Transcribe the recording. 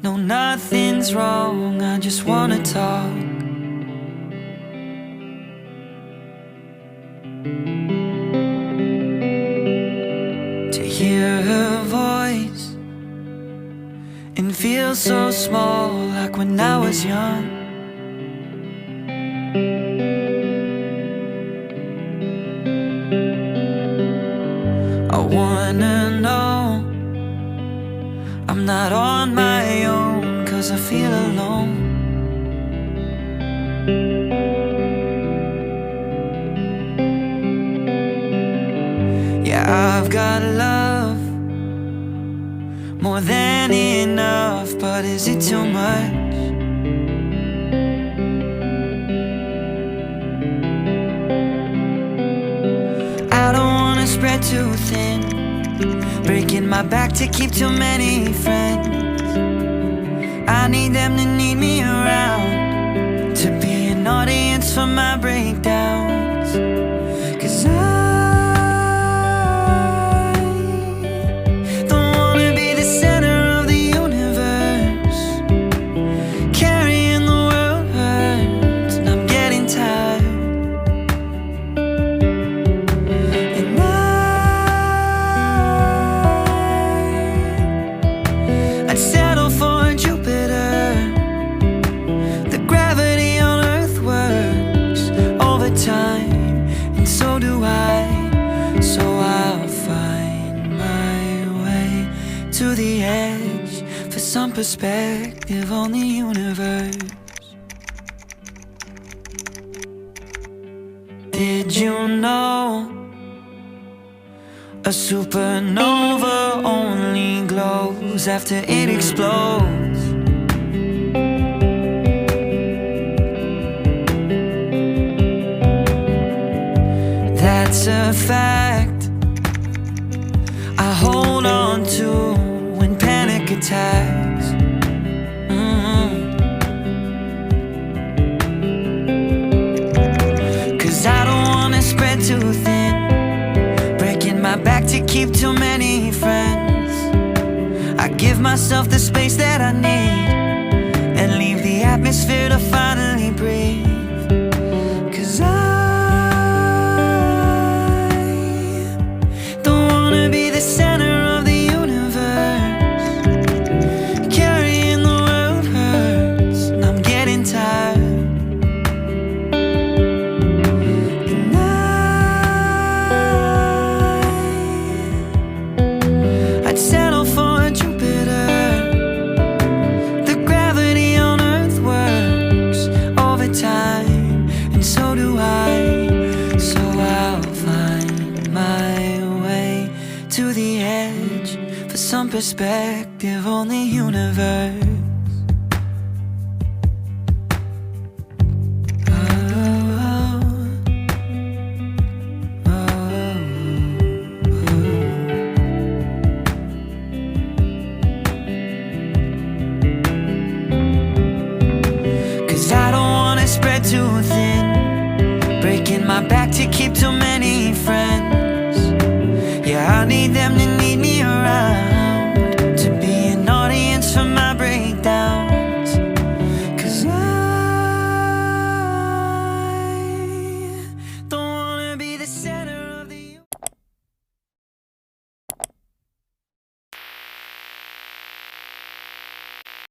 No, nothing's wrong, I just wanna talk. To hear her voice and feel so small, like when I was young. I wanna know I'm not on my own, 'cause I feel alone. Yeah, I've got love, more than enough, but is it too much? I don't wanna spread too thin, breaking my back to keep too many friends. I need them to need me around, to be an audience for my breakdowns. 'Cause I don't wanna be the center of the universe. Carrying the world hurts, and I'm getting tired. And I'd settle for Jupiter. The gravity on Earth works over time, and so do I. So I'll find my way to the edge for some perspective on the universe. Did you know a supernova only glows after it explodes? That's a fact I hold on to when panic attacks. Cause I don't wanna spread too thin, breaking my back to keep too many friends. I give myself the space that I need, and leave the atmosphere to finally breathe. Cause I don't wanna be the center of the universe. Carrying the world hurts, and I'm getting tired. And I'd settle for Jupiter. The gravity on Earth works over time, and so do I. So I'll find my way to the edge for some perspective on the universe. Cause I don't wanna spread too thin, breaking my back to keep too many friends.